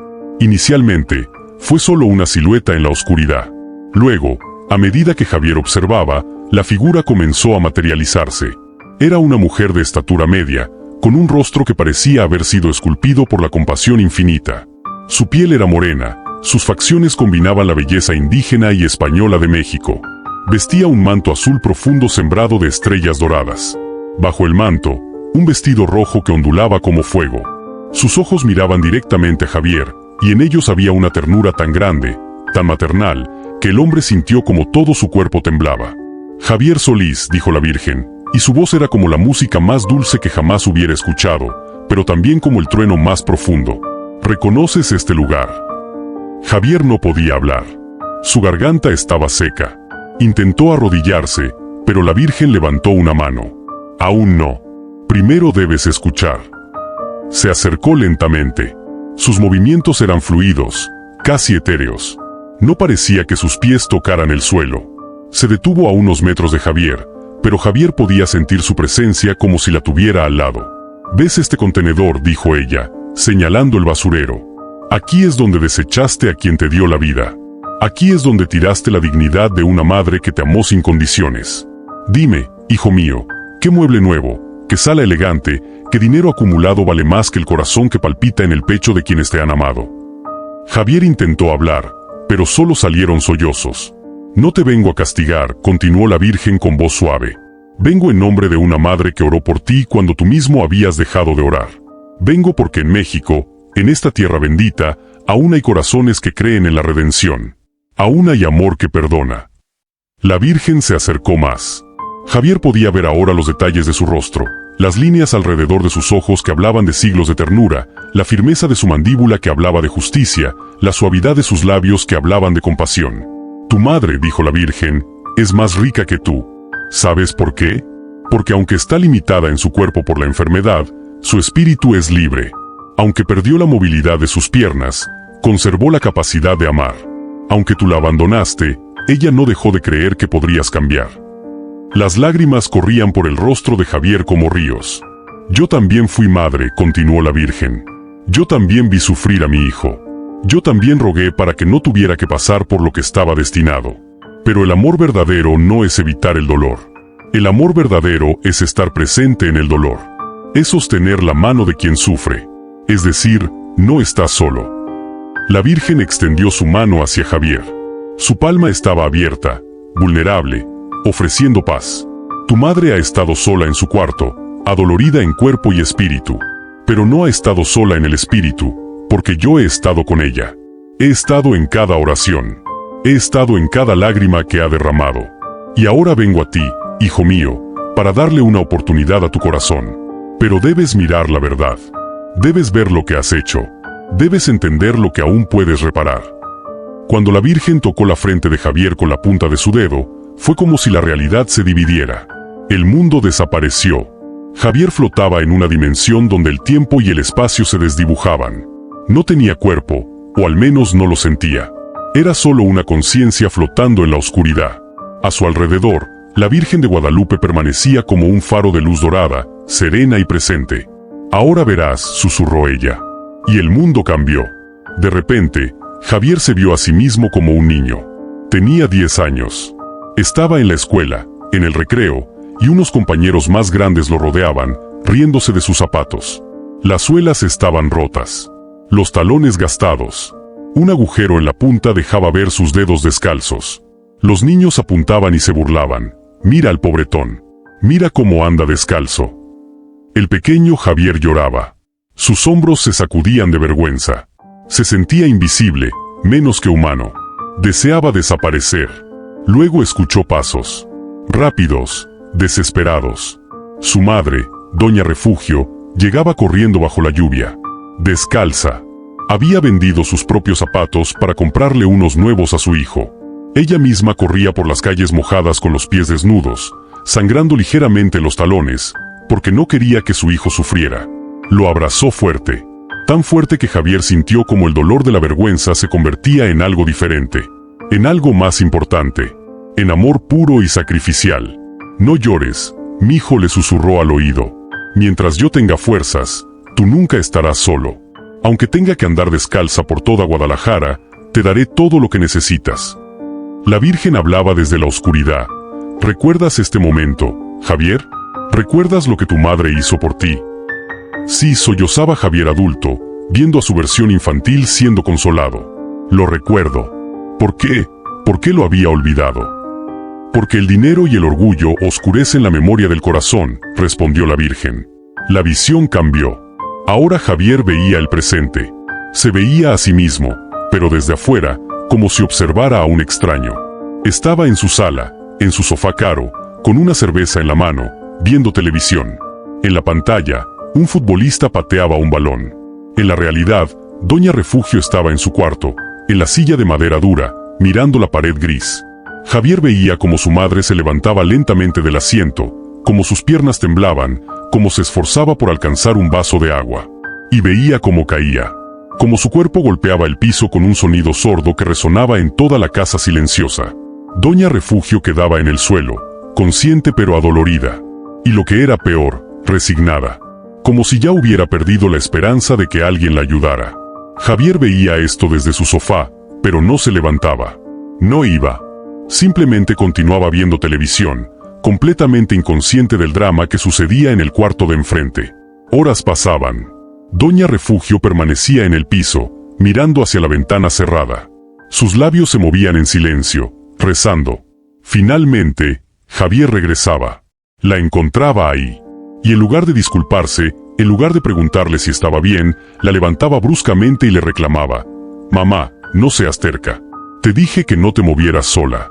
Inicialmente, fue solo una silueta en la oscuridad. Luego, a medida que Javier observaba, la figura comenzó a materializarse. Era una mujer de estatura media, con un rostro que parecía haber sido esculpido por la compasión infinita. Su piel era morena, sus facciones combinaban la belleza indígena y española de México. Vestía un manto azul profundo sembrado de estrellas doradas. Bajo el manto, un vestido rojo que ondulaba como fuego. Sus ojos miraban directamente a Javier, y en ellos había una ternura tan grande, tan maternal, que el hombre sintió como todo su cuerpo temblaba. «Javier Solís», dijo la Virgen, y su voz era como la música más dulce que jamás hubiera escuchado, pero también como el trueno más profundo. ¿Reconoces este lugar? Javier no podía hablar. Su garganta estaba seca. Intentó arrodillarse, pero la Virgen levantó una mano. Aún no. Primero debes escuchar. Se acercó lentamente. Sus movimientos eran fluidos, casi etéreos. No parecía que sus pies tocaran el suelo. Se detuvo a unos metros de Javier, pero Javier podía sentir su presencia como si la tuviera al lado. «¿Ves este contenedor?», dijo ella, señalando el basurero. «Aquí es donde desechaste a quien te dio la vida. Aquí es donde tiraste la dignidad de una madre que te amó sin condiciones. Dime, hijo mío, ¿qué mueble nuevo, qué sala elegante, qué dinero acumulado vale más que el corazón que palpita en el pecho de quienes te han amado?» Javier intentó hablar, pero solo salieron sollozos. «No te vengo a castigar», continuó la Virgen con voz suave. «Vengo en nombre de una madre que oró por ti cuando tú mismo habías dejado de orar. Vengo porque en México, en esta tierra bendita, aún hay corazones que creen en la redención. Aún hay amor que perdona». La Virgen se acercó más. Javier podía ver ahora los detalles de su rostro, las líneas alrededor de sus ojos que hablaban de siglos de ternura, la firmeza de su mandíbula que hablaba de justicia, la suavidad de sus labios que hablaban de compasión. «Tu madre», dijo la Virgen, «es más rica que tú. ¿Sabes por qué? Porque aunque está limitada en su cuerpo por la enfermedad, su espíritu es libre. Aunque perdió la movilidad de sus piernas, conservó la capacidad de amar. Aunque tú la abandonaste, ella no dejó de creer que podrías cambiar». Las lágrimas corrían por el rostro de Javier como ríos. «Yo también fui madre», continuó la Virgen. «Yo también vi sufrir a mi hijo. Yo también rogué para que no tuviera que pasar por lo que estaba destinado. Pero el amor verdadero no es evitar el dolor. El amor verdadero es estar presente en el dolor. Es sostener la mano de quien sufre. Es decir, no estás solo». La Virgen extendió su mano hacia Javier. Su palma estaba abierta, vulnerable, ofreciendo paz. «Tu madre ha estado sola en su cuarto, adolorida en cuerpo y espíritu. Pero no ha estado sola en el espíritu, porque yo he estado con ella. He estado en cada oración. He estado en cada lágrima que ha derramado. Y ahora vengo a ti, hijo mío, para darle una oportunidad a tu corazón. Pero debes mirar la verdad. Debes ver lo que has hecho. Debes entender lo que aún puedes reparar». Cuando la Virgen tocó la frente de Javier con la punta de su dedo, fue como si la realidad se dividiera. El mundo desapareció. Javier flotaba en una dimensión donde el tiempo y el espacio se desdibujaban. No tenía cuerpo, o al menos no lo sentía. Era solo una conciencia flotando en la oscuridad. A su alrededor, la Virgen de Guadalupe permanecía como un faro de luz dorada, serena y presente. «Ahora verás», susurró ella. Y el mundo cambió. De repente, Javier se vio a sí mismo como un niño. Tenía 10 años. Estaba en la escuela, en el recreo, y unos compañeros más grandes lo rodeaban, riéndose de sus zapatos. Las suelas estaban rotas. Los talones gastados. Un agujero en la punta dejaba ver sus dedos descalzos. Los niños apuntaban y se burlaban. «Mira al pobretón. Mira cómo anda descalzo». El pequeño Javier lloraba. Sus hombros se sacudían de vergüenza. Se sentía invisible, menos que humano. Deseaba desaparecer. Luego escuchó pasos. Rápidos, desesperados. Su madre, Doña Refugio, llegaba corriendo bajo la lluvia. Descalza. Había vendido sus propios zapatos para comprarle unos nuevos a su hijo. Ella misma corría por las calles mojadas con los pies desnudos, sangrando ligeramente los talones, porque no quería que su hijo sufriera. Lo abrazó fuerte, tan fuerte que Javier sintió como el dolor de la vergüenza se convertía en algo diferente, en algo más importante, en amor puro y sacrificial. «No llores», mijo, le susurró al oído. «Mientras yo tenga fuerzas, tú nunca estarás solo. Aunque tenga que andar descalza por toda Guadalajara, te daré todo lo que necesitas». La Virgen hablaba desde la oscuridad. «¿Recuerdas este momento, Javier? ¿Recuerdas lo que tu madre hizo por ti?». Sí, sollozaba Javier adulto, viendo a su versión infantil siendo consolado. «Lo recuerdo». «¿Por qué? ¿Por qué lo había olvidado?». «Porque el dinero y el orgullo oscurecen la memoria del corazón», respondió la Virgen. La visión cambió. Ahora Javier veía el presente. Se veía a sí mismo, pero desde afuera, como si observara a un extraño. Estaba en su sala, en su sofá caro, con una cerveza en la mano, viendo televisión. En la pantalla, un futbolista pateaba un balón. En la realidad, Doña Refugio estaba en su cuarto, en la silla de madera dura, mirando la pared gris. Javier veía cómo su madre se levantaba lentamente del asiento, cómo sus piernas temblaban, cómo se esforzaba por alcanzar un vaso de agua. Y veía cómo caía, cómo su cuerpo golpeaba el piso con un sonido sordo que resonaba en toda la casa silenciosa. Doña Refugio quedaba en el suelo, consciente pero adolorida. Y lo que era peor, resignada. Como si ya hubiera perdido la esperanza de que alguien la ayudara. Javier veía esto desde su sofá, pero no se levantaba. No iba. Simplemente continuaba viendo televisión, completamente inconsciente del drama que sucedía en el cuarto de enfrente. Horas pasaban. Doña Refugio permanecía en el piso, mirando hacia la ventana cerrada. Sus labios se movían en silencio, rezando. Finalmente, Javier regresaba. La encontraba ahí. Y en lugar de disculparse, en lugar de preguntarle si estaba bien, la levantaba bruscamente y le reclamaba: «Mamá, no seas terca. Te dije que no te movieras sola».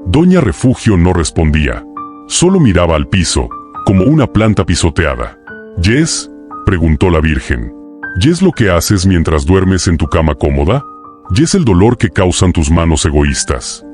Doña Refugio no respondía. Solo miraba al piso, como una planta pisoteada. «¿Yes?», preguntó la Virgen. «¿Yes lo que haces mientras duermes en tu cama cómoda? ¿Yes el dolor que causan tus manos egoístas?».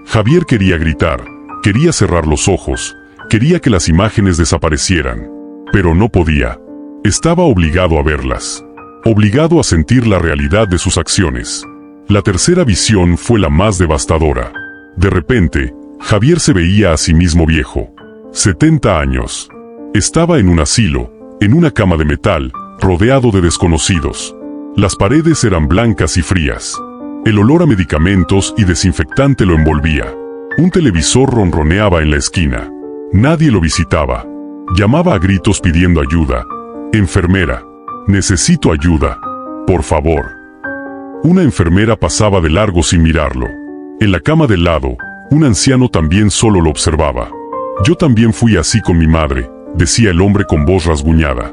Javier quería gritar, quería cerrar los ojos, quería que las imágenes desaparecieran. Pero no podía. Estaba obligado a verlas. Obligado a sentir la realidad de sus acciones. La tercera visión fue la más devastadora. De repente, Javier se veía a sí mismo viejo. 70 años. Estaba en un asilo, en una cama de metal, rodeado de desconocidos. Las paredes eran blancas y frías. El olor a medicamentos y desinfectante lo envolvía. Un televisor ronroneaba en la esquina. Nadie lo visitaba. Llamaba a gritos pidiendo ayuda. «Enfermera, necesito ayuda. Por favor». Una enfermera pasaba de largo sin mirarlo. En la cama del lado, un anciano también solo lo observaba. «Yo también fui así con mi madre», decía el hombre con voz rasguñada.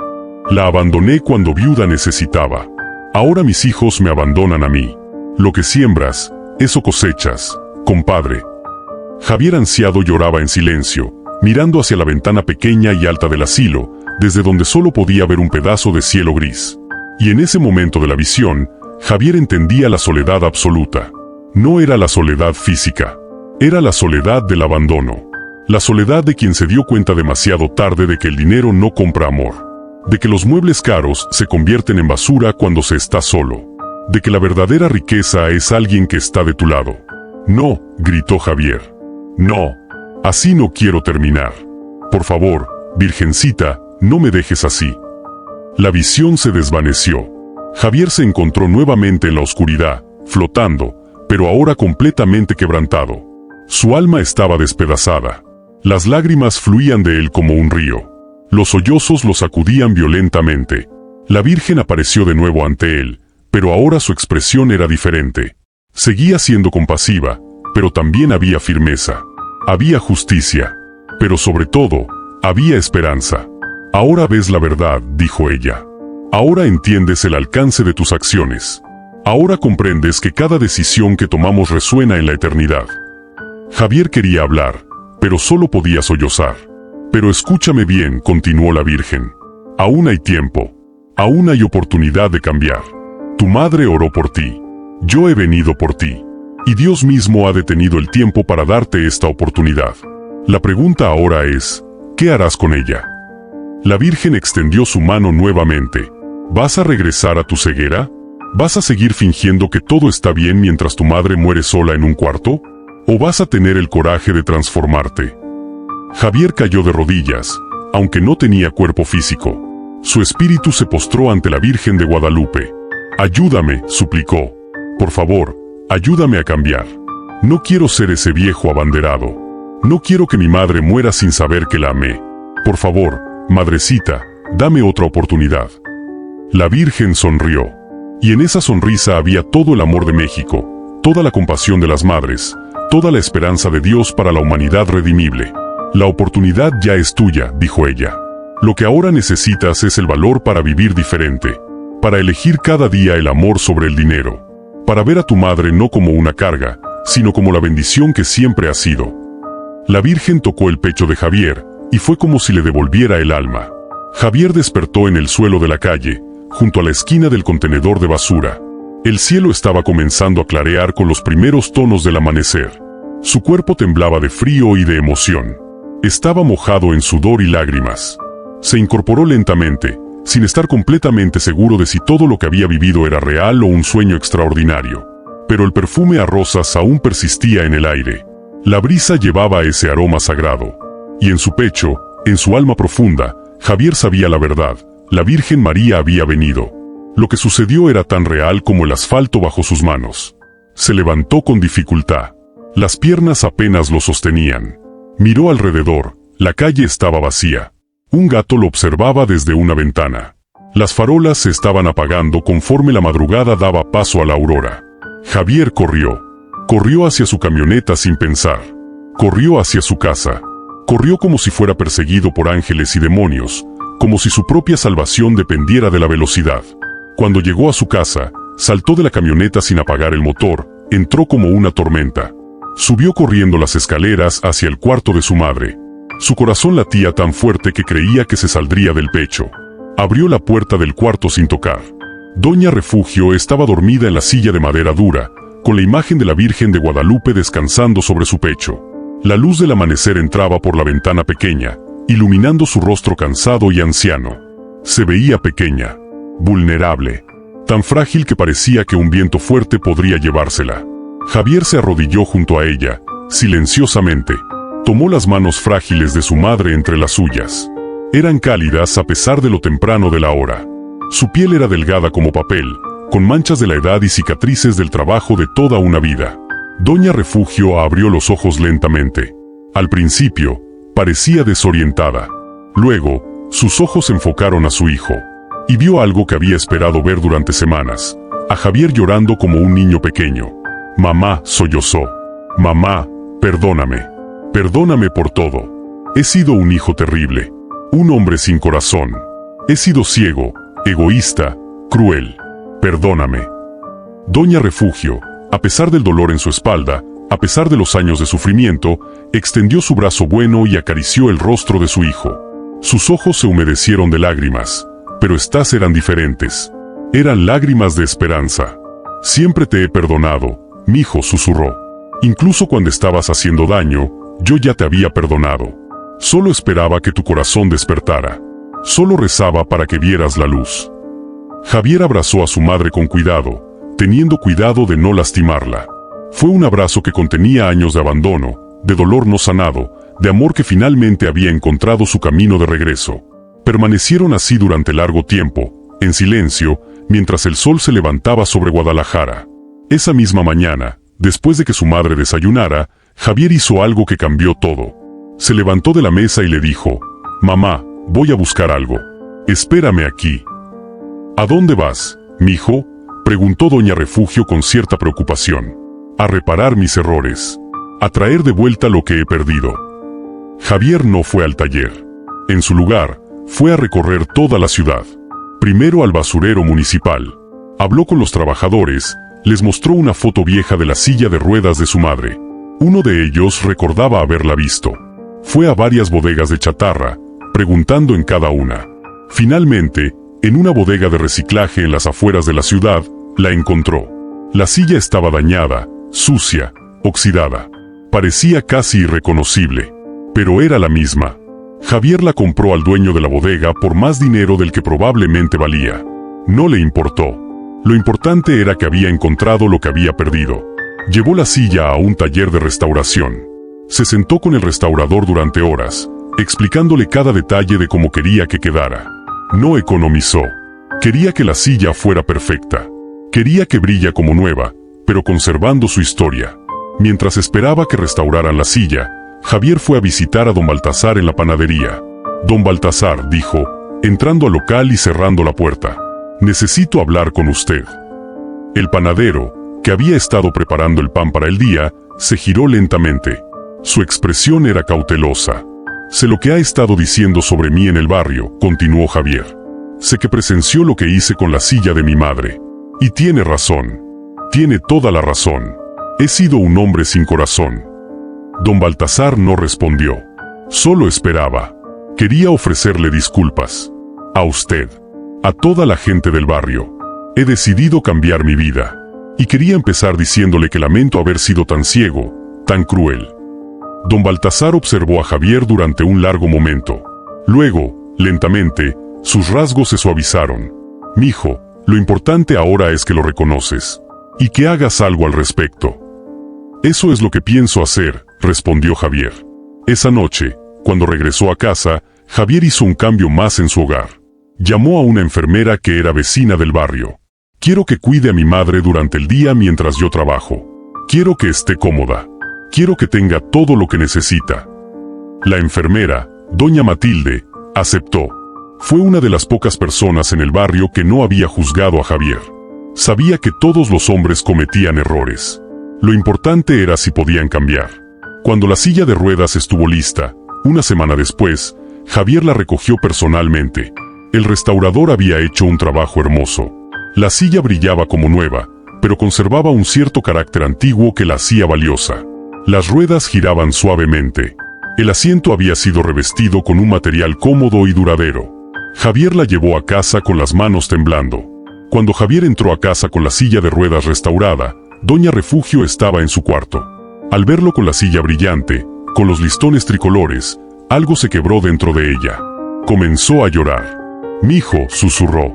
«La abandoné cuando viuda necesitaba. Ahora mis hijos me abandonan a mí. Lo que siembras, eso cosechas, compadre». Javier ansiado lloraba en silencio, mirando hacia la ventana pequeña y alta del asilo, desde donde solo podía ver un pedazo de cielo gris. Y en ese momento de la visión, Javier entendía la soledad absoluta. No era la soledad física, era la soledad del abandono. La soledad de quien se dio cuenta demasiado tarde de que el dinero no compra amor. De que los muebles caros se convierten en basura cuando se está solo. De que la verdadera riqueza es alguien que está de tu lado. «No», gritó Javier. «No. Así no quiero terminar. Por favor, Virgencita, no me dejes así». La visión se desvaneció. Javier se encontró nuevamente en la oscuridad, flotando, pero ahora completamente quebrantado. Su alma estaba despedazada. Las lágrimas fluían de él como un río. Los sollozos lo sacudían violentamente. La Virgen apareció de nuevo ante él, pero ahora su expresión era diferente. Seguía siendo compasiva, pero también había firmeza. Había justicia, pero sobre todo, había esperanza. «Ahora ves la verdad», dijo ella. «Ahora entiendes el alcance de tus acciones. Ahora comprendes que cada decisión que tomamos resuena en la eternidad». Javier quería hablar, pero solo podía sollozar. «Pero escúchame bien», continuó la Virgen. «Aún hay tiempo. Aún hay oportunidad de cambiar. Tu madre oró por ti. Yo he venido por ti. Y Dios mismo ha detenido el tiempo para darte esta oportunidad. La pregunta ahora es, ¿qué harás con ella?». La Virgen extendió su mano nuevamente. «¿Vas a regresar a tu ceguera? ¿Vas a seguir fingiendo que todo está bien mientras tu madre muere sola en un cuarto? ¿O vas a tener el coraje de transformarte?». Javier cayó de rodillas, aunque no tenía cuerpo físico. Su espíritu se postró ante la Virgen de Guadalupe. «Ayúdame», suplicó. «Por favor, ayúdame a cambiar. No quiero ser ese viejo abanderado. No quiero que mi madre muera sin saber que la amé. Por favor, madrecita, dame otra oportunidad». La Virgen sonrió. Y en esa sonrisa había todo el amor de México, toda la compasión de las madres, toda la esperanza de Dios para la humanidad redimible. «La oportunidad ya es tuya», dijo ella. «Lo que ahora necesitas es el valor para vivir diferente, para elegir cada día el amor sobre el dinero, para ver a tu madre no como una carga, sino como la bendición que siempre ha sido». La Virgen tocó el pecho de Javier, y fue como si le devolviera el alma. Javier despertó en el suelo de la calle, junto a la esquina del contenedor de basura. El cielo estaba comenzando a clarear con los primeros tonos del amanecer. Su cuerpo temblaba de frío y de emoción. Estaba mojado en sudor y lágrimas. Se incorporó lentamente, sin estar completamente seguro de si todo lo que había vivido era real o un sueño extraordinario. Pero el perfume a rosas aún persistía en el aire. La brisa llevaba ese aroma sagrado. Y en su pecho, en su alma profunda, Javier sabía la verdad. La Virgen María había venido. Lo que sucedió era tan real como el asfalto bajo sus manos. Se levantó con dificultad. Las piernas apenas lo sostenían. Miró alrededor. La calle estaba vacía. Un gato lo observaba desde una ventana. Las farolas se estaban apagando conforme la madrugada daba paso a la aurora. Javier corrió. Corrió hacia su camioneta sin pensar. Corrió hacia su casa. Corrió como si fuera perseguido por ángeles y demonios, como si su propia salvación dependiera de la velocidad. Cuando llegó a su casa, saltó de la camioneta sin apagar el motor, entró como una tormenta. Subió corriendo las escaleras hacia el cuarto de su madre. Su corazón latía tan fuerte que creía que se saldría del pecho. Abrió la puerta del cuarto sin tocar. Doña Refugio estaba dormida en la silla de madera dura, con la imagen de la Virgen de Guadalupe descansando sobre su pecho. La luz del amanecer entraba por la ventana pequeña, iluminando su rostro cansado y anciano. Se veía pequeña, vulnerable, tan frágil que parecía que un viento fuerte podría llevársela. Javier se arrodilló junto a ella, silenciosamente. Tomó las manos frágiles de su madre entre las suyas. Eran cálidas a pesar de lo temprano de la hora. Su piel era delgada como papel, con manchas de la edad y cicatrices del trabajo de toda una vida. Doña Refugio abrió los ojos lentamente. Al principio, parecía desorientada. Luego, sus ojos se enfocaron a su hijo, y vio algo que había esperado ver durante semanas, a Javier llorando como un niño pequeño. Mamá, sollozó. Mamá, perdóname. Perdóname por todo. He sido un hijo terrible, un hombre sin corazón. He sido ciego, egoísta, cruel. Perdóname. Doña Refugio, a pesar del dolor en su espalda, a pesar de los años de sufrimiento, extendió su brazo bueno y acarició el rostro de su hijo. Sus ojos se humedecieron de lágrimas, pero estas eran diferentes. Eran lágrimas de esperanza. Siempre te he perdonado, mijo, susurró. Incluso cuando estabas haciendo daño, yo ya te había perdonado. Solo esperaba que tu corazón despertara. Solo rezaba para que vieras la luz. Javier abrazó a su madre con cuidado, teniendo cuidado de no lastimarla. Fue un abrazo que contenía años de abandono, de dolor no sanado, de amor que finalmente había encontrado su camino de regreso. Permanecieron así durante largo tiempo, en silencio, mientras el sol se levantaba sobre Guadalajara. Esa misma mañana, después de que su madre desayunara, Javier hizo algo que cambió todo. Se levantó de la mesa y le dijo: «Mamá, voy a buscar algo. Espérame aquí». «¿A dónde vas, mijo?», preguntó Doña Refugio con cierta preocupación. «A reparar mis errores. A traer de vuelta lo que he perdido». Javier no fue al taller. En su lugar, fue a recorrer toda la ciudad. Primero al basurero municipal. Habló con los trabajadores, les mostró una foto vieja de la silla de ruedas de su madre. Uno de ellos recordaba haberla visto. Fue a varias bodegas de chatarra, preguntando en cada una. Finalmente, en una bodega de reciclaje en las afueras de la ciudad, la encontró. La silla estaba dañada, sucia, oxidada. Parecía casi irreconocible, pero era la misma. Javier la compró al dueño de la bodega por más dinero del que probablemente valía. No le importó. Lo importante era que había encontrado lo que había perdido. Llevó la silla a un taller de restauración. Se sentó con el restaurador durante horas, explicándole cada detalle de cómo quería que quedara. No economizó. Quería que la silla fuera perfecta. Quería que brilla como nueva, pero conservando su historia. Mientras esperaba que restauraran la silla, Javier fue a visitar a don Baltasar en la panadería. «Don Baltasar», dijo, entrando al local y cerrando la puerta. «Necesito hablar con usted». El panadero, que había estado preparando el pan para el día, se giró lentamente. Su expresión era cautelosa. «Sé lo que ha estado diciendo sobre mí en el barrio», continuó Javier. «Sé que presenció lo que hice con la silla de mi madre. Y tiene razón. Tiene toda la razón. He sido un hombre sin corazón». Don Baltasar no respondió. Solo esperaba. Quería ofrecerle disculpas. A usted. A toda la gente del barrio. He decidido cambiar mi vida. Y quería empezar diciéndole que lamento haber sido tan ciego, tan cruel. Don Baltasar observó a Javier durante un largo momento. Luego, lentamente, sus rasgos se suavizaron. Mijo, lo importante ahora es que lo reconoces. Y que hagas algo al respecto. Eso es lo que pienso hacer, respondió Javier. Esa noche, cuando regresó a casa, Javier hizo un cambio más en su hogar. Llamó a una enfermera que era vecina del barrio. Quiero que cuide a mi madre durante el día mientras yo trabajo. Quiero que esté cómoda. Quiero que tenga todo lo que necesita. La enfermera, doña Matilde, aceptó. Fue una de las pocas personas en el barrio que no había juzgado a Javier. Sabía que todos los hombres cometían errores. Lo importante era si podían cambiar. Cuando la silla de ruedas estuvo lista, una semana después, Javier la recogió personalmente. El restaurador había hecho un trabajo hermoso. La silla brillaba como nueva, pero conservaba un cierto carácter antiguo que la hacía valiosa. Las ruedas giraban suavemente. El asiento había sido revestido con un material cómodo y duradero. Javier la llevó a casa con las manos temblando. Cuando Javier entró a casa con la silla de ruedas restaurada, doña Refugio estaba en su cuarto. Al verlo con la silla brillante, con los listones tricolores, algo se quebró dentro de ella. Comenzó a llorar. «Mijo», susurró.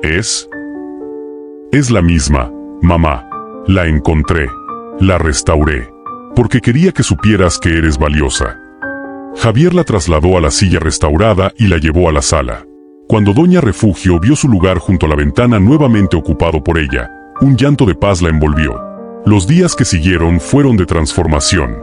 «¿Es? Es la misma, mamá. La encontré. La restauré. Porque quería que supieras que eres valiosa». Javier la trasladó a la silla restaurada y la llevó a la sala. Cuando doña Refugio vio su lugar junto a la ventana nuevamente ocupado por ella, un llanto de paz la envolvió. Los días que siguieron fueron de transformación.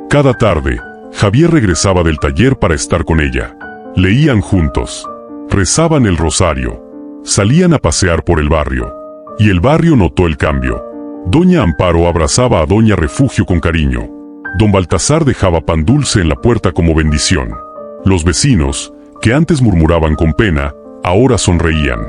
Cada tarde, Javier regresaba del taller para estar con ella. Leían juntos. Rezaban el rosario. Salían a pasear por el barrio. Y el barrio notó el cambio. Doña Amparo abrazaba a doña Refugio con cariño. Don Baltasar dejaba pan dulce en la puerta como bendición. Los vecinos, que antes murmuraban con pena, ahora sonreían.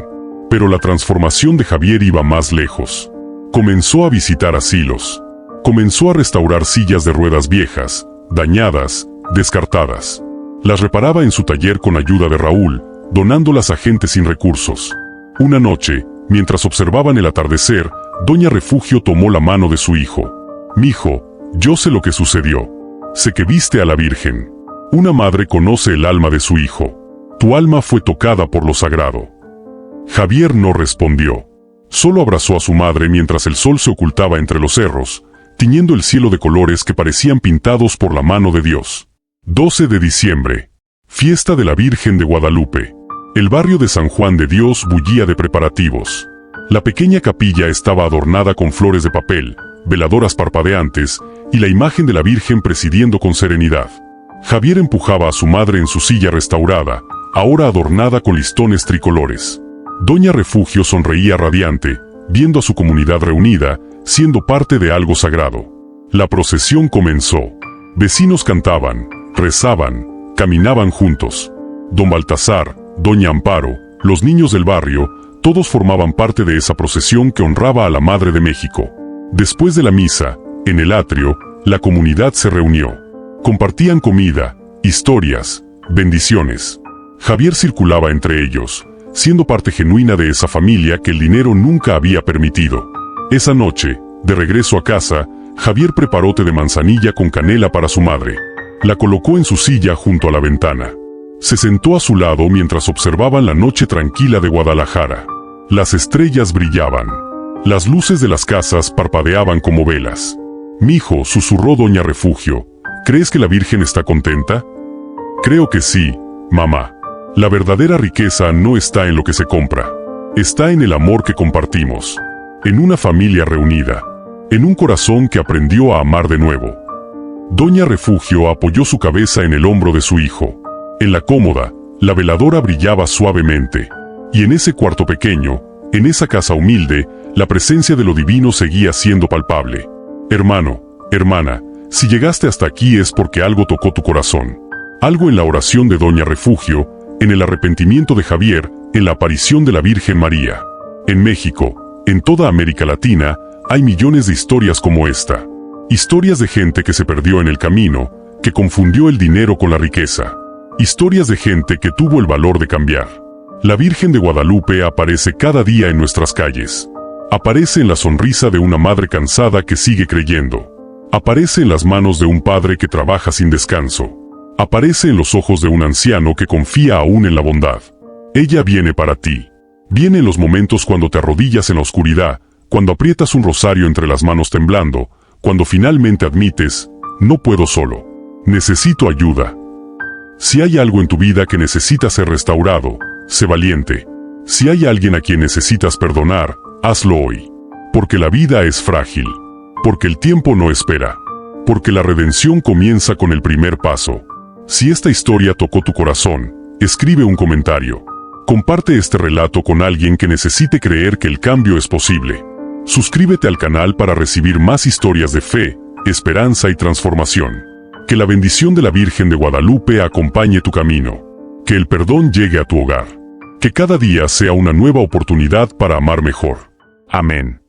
Pero la transformación de Javier iba más lejos. Comenzó a visitar asilos. Comenzó a restaurar sillas de ruedas viejas, dañadas, descartadas. Las reparaba en su taller con ayuda de Raúl, donándolas a gente sin recursos. Una noche, mientras observaban el atardecer, doña Refugio tomó la mano de su hijo. «Mijo, yo sé lo que sucedió. Sé que viste a la Virgen. Una madre conoce el alma de su hijo. Tu alma fue tocada por lo sagrado». Javier no respondió. Solo abrazó a su madre mientras el sol se ocultaba entre los cerros, tiñendo el cielo de colores que parecían pintados por la mano de Dios. 12 de diciembre. Fiesta de la Virgen de Guadalupe. El barrio de San Juan de Dios bullía de preparativos. La pequeña capilla estaba adornada con flores de papel, veladoras parpadeantes, y la imagen de la Virgen presidiendo con serenidad. Javier empujaba a su madre en su silla restaurada, ahora adornada con listones tricolores. Doña Refugio sonreía radiante, viendo a su comunidad reunida, siendo parte de algo sagrado. La procesión comenzó. Vecinos cantaban, rezaban, caminaban juntos. Don Baltasar, doña Amparo, los niños del barrio, todos formaban parte de esa procesión que honraba a la Madre de México. Después de la misa, en el atrio, la comunidad se reunió. Compartían comida, historias, bendiciones. Javier circulaba entre ellos, siendo parte genuina de esa familia que el dinero nunca había permitido. Esa noche, de regreso a casa, Javier preparó té de manzanilla con canela para su madre. La colocó en su silla junto a la ventana. Se sentó a su lado mientras observaban la noche tranquila de Guadalajara. Las estrellas brillaban. Las luces de las casas parpadeaban como velas. «Mijo», susurró doña Refugio, «¿crees que la Virgen está contenta?» «Creo que sí, mamá. La verdadera riqueza no está en lo que se compra. Está en el amor que compartimos. En una familia reunida. En un corazón que aprendió a amar de nuevo». Doña Refugio apoyó su cabeza en el hombro de su hijo. En la cómoda, la veladora brillaba suavemente. Y en ese cuarto pequeño, en esa casa humilde, la presencia de lo divino seguía siendo palpable. «Hermano, hermana, si llegaste hasta aquí es porque algo tocó tu corazón». Algo en la oración de doña Refugio, en el arrepentimiento de Javier, en la aparición de la Virgen María. En México, en toda América Latina, hay millones de historias como esta. Historias de gente que se perdió en el camino, que confundió el dinero con la riqueza. Historias de gente que tuvo el valor de cambiar. La Virgen de Guadalupe aparece cada día en nuestras calles. Aparece en la sonrisa de una madre cansada que sigue creyendo. Aparece en las manos de un padre que trabaja sin descanso. Aparece en los ojos de un anciano que confía aún en la bondad. Ella viene para ti. Viene en los momentos cuando te arrodillas en la oscuridad, cuando aprietas un rosario entre las manos temblando, cuando finalmente admites, no puedo solo. Necesito ayuda. Si hay algo en tu vida que necesita ser restaurado, sé valiente. Si hay alguien a quien necesitas perdonar, hazlo hoy. Porque la vida es frágil. Porque el tiempo no espera. Porque la redención comienza con el primer paso. Si esta historia tocó tu corazón, escribe un comentario. Comparte este relato con alguien que necesite creer que el cambio es posible. Suscríbete al canal para recibir más historias de fe, esperanza y transformación. Que la bendición de la Virgen de Guadalupe acompañe tu camino. Que el perdón llegue a tu hogar. Que cada día sea una nueva oportunidad para amar mejor. Amén.